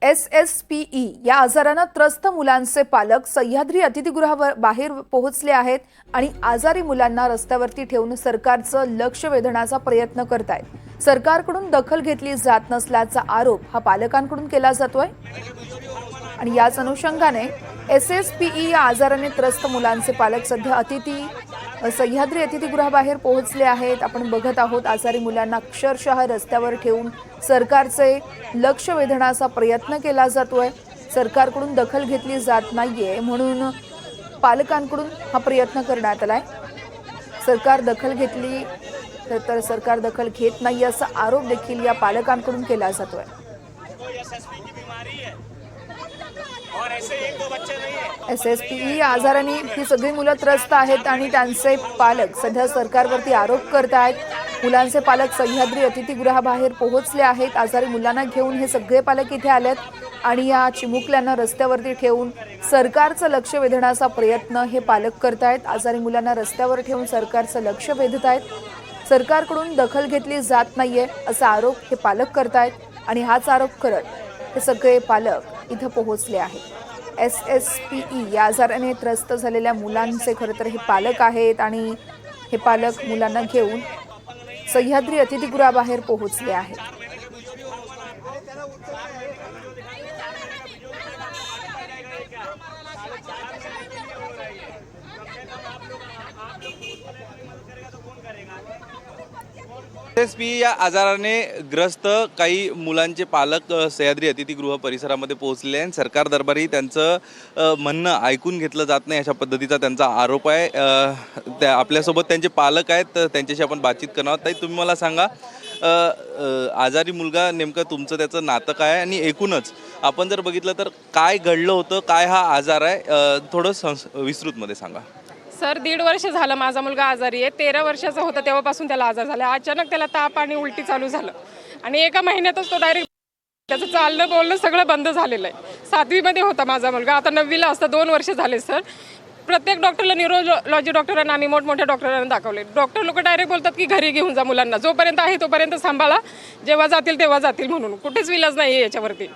SSPE या आजारानं त्रस्त मुलांचे पालक सह्याद्री अतिथीगृहाबाहेर पोहोचले आहेत आणि आजारी मुलांना रस्त्यावरती ठेवून सरकारचं लक्ष वेधण्याचा प्रयत्न करतायत। सरकारकडून दखल घेतली जात नसल्याचा आरोप हा पालकांकडून केला जातोय आणि याच अनुषंगाने SSPE या आजाराने त्रस्त मुलांचे पालक सध्या सह्याद्री अतिथीगृहाबाहेर पोहोचले आहेत। आपण बघत आहोत आजारी मुलांना अक्षरशः रस्त्यावर ठेवून सरकारचे लक्ष वेधण्याचा प्रयत्न केला जातोय। सरकारकडून दखल घेतली जात नाहीये म्हणून पालकांकडून हा प्रयत्न करण्यात आलाय। सरकार दखल घेतली तर सरकार दखल घेत नाही असा आरोप देखील या पालकांकडून केला जातोय। SSPE आजाराने ही सगळी मुलं त्रस्त आहेत आणि त्यांचे पालक सध्या सरकारवरती आरोप करत आहेत। मुलांचे पालक सह्याद्री अतिथीगृहाबाहेर पोहोचले आहेत। आजारी मुलांना घेऊन हे सगळे पालक इथे आलेत आणि या चिमुकल्यांना रस्त्यावरती ठेवून सरकारचं लक्ष वेधण्याचा प्रयत्न हे पालक करतायत। आजारी मुलांना रस्त्यावर ठेवून सरकारचं लक्ष वेधतायत। सरकारकडून दखल घेतली जात नाहीये असा आरोप हे पालक करतायत आणि हाच आरोप करत हे सगळे पालक इथं पोहोचले आहेत। SSPE या आजाराने त्रस्त झालेल्या मुलांचे खरं तर हे पालक आहेत आणि हे पालक मुलांना घेऊन सह्याद्री अतिथीगृहाबाहेर पोहोचले आहेत। SSPE या आजाराने ग्रस्त काही मुलांचे पालक सह्याद्री अतिथीगृह परिसरामध्ये पोहोचले आहेत। सरकार दरबारी त्यांचं म्हणणं ऐकून घेतलं जात नाही अशा पद्धतीचा त्यांचा आरोप आहे। त्या आपल्यासोबत त्यांचे पालक आहेत, त्यांच्याशी आपण बातचीत करणार आहोत। ताई, तुम्ही मला सांगा, आजारी मुलगा नेमकं तुमचं त्याचं नातं काय आहे आणि एकूणच आपण जर बघितलं तर काय घडलं होतं, काय हा आजार आहे, थोडं विस्तृतमध्ये सांगा। सर, 1.5 वर्ष झालं माझा मुलगा आजारी आहे। 13 वर्षाचा होता तेव्हापासून त्याला आजार झाला। अचानक त्याला ताप आणि उलटी चालू झालं आणि एका महिन्यातच तो डायरेक्ट त्याचं चालणं बोलणं सगळं बंद झालेलं आहे। 7वी मध्ये होता माझा मुलगा, आता 9वीला असता। 2 वर्ष झाले सर। प्रत्येक डॉक्टरला, न्यूरोलॉजी डॉक्टरांना आम्ही मोठमोठ्या डॉक्टरांना दाखवले। डॉक्टर लोक डायरेक्ट बोलतात की घरी घेऊन जा मुलांना, जोपर्यंत आहे तोपर्यंत सांभाळा, जेव्हा जातील तेव्हा जातील म्हणून। कुठेच विलाज नाही आहे याच्यावरती।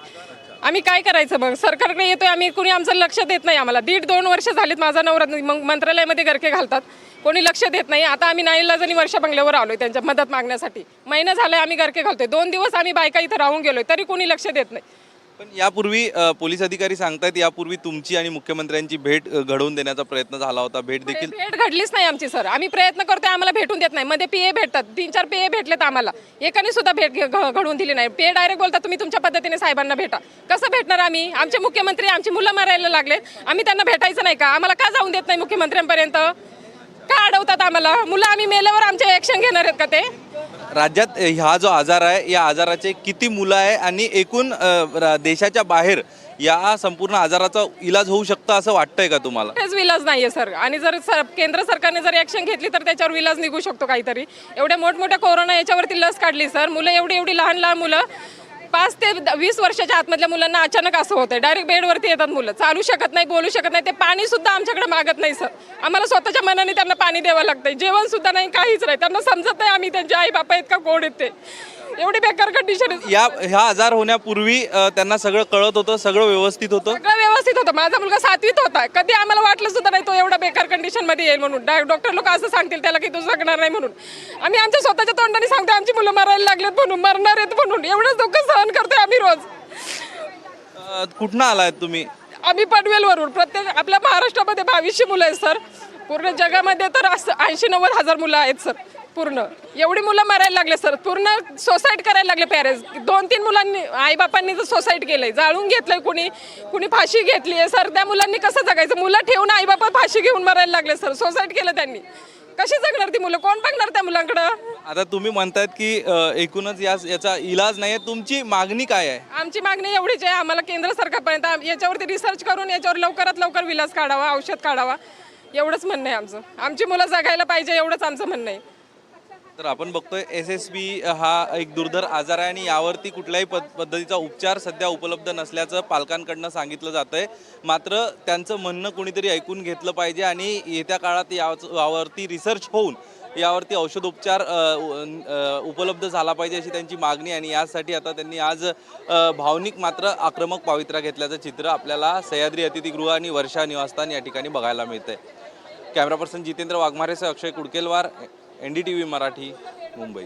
आम्ही काय करायचं मग? सरकारकडे येतोय आम्ही, कोणी आमचं लक्ष देत नाही आम्हाला। 1.5-2 वर्ष झालीत माझा नवरा मग मंत्रालयामध्ये गरके घालतात, कोणी लक्ष देत नाही। आता आम्ही नाईलाजानी वर्षा बंगल्यावर आलोय त्यांच्या मदत मागण्यासाठी। महिना झालाय आम्ही गरके घालतोय। 2 दिवस आम्ही बायका इथं राहून गेलोय तरी कोणी लक्ष देत नाही। पण यापूर्वी पोलीस अधिकारी सांगतायत यापूर्वी तुमची आणि मुख्यमंत्र्यांची भेट घडवून देण्याचा प्रयत्न झाला होता। भेट घडलीच नाही आमची सर। आम्ही प्रयत्न करतोय, आम्हाला भेटून देत नाही। मध्ये PA भेटतात, 3-4 PA भेटलेत आम्हाला, एकाने सुद्धा भेट घडवून दिली नाही। PA डायरेक्ट बोलतात तुम्ही तुमच्या पद्धतीने साहेबांना भेटा। कसं भेटणार आम्ही? आमचे मुख्यमंत्री आमची मुलं मारायला लागले, आम्ही त्यांना भेटायचं नाही का? आम्हाला का जाऊन देत नाही मुख्यमंत्र्यांपर्यंत? का अडवतात आम्हाला? मुलं आम्ही मेल्यावर आमचे ॲक्शन घेणार आहेत का ते? राज्यात हा जो आजार आहे या आजाराचे किती मुलं आहे आणि एकूण देशाच्या बाहेर या संपूर्ण आजाराचा इलाज होऊ शकतो असं वाटतंय का तुम्हाला? तेच विलाज नाहीये सर। आणि जर केंद्र सरकारने जर ॲक्शन घेतली तर त्याच्यावर विलाज निघू शकतो काहीतरी। एवढ्या मोठमोठ्या कोरोना याच्यावरती लस काढली सर। मुलं एवढी लहान मुलं 5 ते 20 वर्षाच्या आतमधल्या मुलांना अचानक असं होतंय, डायरेक्ट बेडवरती येतात मुलं, चालू शकत नाही, बोलू शकत नाही। ते पाणी सुद्धा आमच्याकडे मागत नाही सर। आम्हाला स्वतःच्या मनाने त्यांना पाणी द्यावं लागतंय, जेवण सुद्धा नाही, काहीच नाही। त्यांना समजत नाही आम्ही त्यांचे आई बापा आहेत का कोण आहेत ते। एवढी बेकार कंडिशन आहे। ह्या आजार होण्यापूर्वी त्यांना सगळं कळत होतं, सगळं व्यवस्थित होतं? सगळं व्यवस्थित होतं। माझा मुलगा 7वीत होता, कधी आम्हाला वाटलं सुद्धा नाही तो एवढा बेकार कंडिशन मध्ये येईल म्हणून। डॉक्टर लोक असं सांगतील त्याला की तू जगणार नाही म्हणून। आम्ही आमच्या स्वतःच्या तोंडाने सांगतो आमची मुलं मरायला लागलेत म्हणून, मरणार आहेत म्हणून। एवढंच दुःख सहन करतोय आम्ही रोज। कुठनं आलात तुम्ही? आम्ही पनवेलवरून। प्रत्येक आपल्या महाराष्ट्रामध्ये 2200 मुलं आहेत सर। पूर्ण जगामध्ये तर 80-90 हजार मुलं आहेत सर। पूर्ण एवढी मुलं मरायला लागले सर। पूर्ण सोसाईड करायला लागले पॅरेंट्स। 2-3 मुलांनी आईबापांनी जर सोसाईड केलंय, जाळून घेतलंय, कुणी फाशी घेतली आहे सर। त्या मुलांनी कसं जगायचं? मुलं ठेवून आईबापा फाशी घेऊन मरायला लागले सर। सोसाईड केलं त्यांनी, कशी जगणार ती मुलं? कोण बघणार त्या मुलांकडं? आता तुम्ही म्हणतायत की एकूणच याचा इलाज नाही आहे, तुमची मागणी काय आहे? आमची मागणी एवढीच आहे, आम्हाला केंद्र सरकारपर्यंत याच्यावरती रिसर्च करून याच्यावर लवकरात लवकर विलास काढावा, औषध काढावा, एवढंच म्हणणं आहे आमचं। आमची मुलं जगायला पाहिजे एवढंच आमचं म्हणणं आहे। तर आपण बघतोय SSPE हा एक दुर्धर आजार आहे आणि यावरती कुठल्याही पद्धतीचा उपचार सध्या उपलब्ध नसल्याचं पालकांकडनं सांगितलं जातंय। मात्र त्यांचं म्हणणं कोणीतरी ऐकून घेतलं पाहिजे आणि येत्या काळात यावरती रिसर्च होऊन यावरती औषधोपचार उपलब्ध झाला पाहिजे अशी त्यांची मागणी. आणि यासाठी आता त्यांनी आज भावनिक मात्र आक्रमक पवित्रा घेतल्याचं चित्र आपल्याला सह्याद्री अतिथीगृह आणि वर्षा निवासस्थान या ठिकाणी बघायला मिळतंय. कॅमेरा पर्सन जितेंद्र वाघमारेसह अक्षय कुडकेलवार, NDTV मराठी, मुंबई.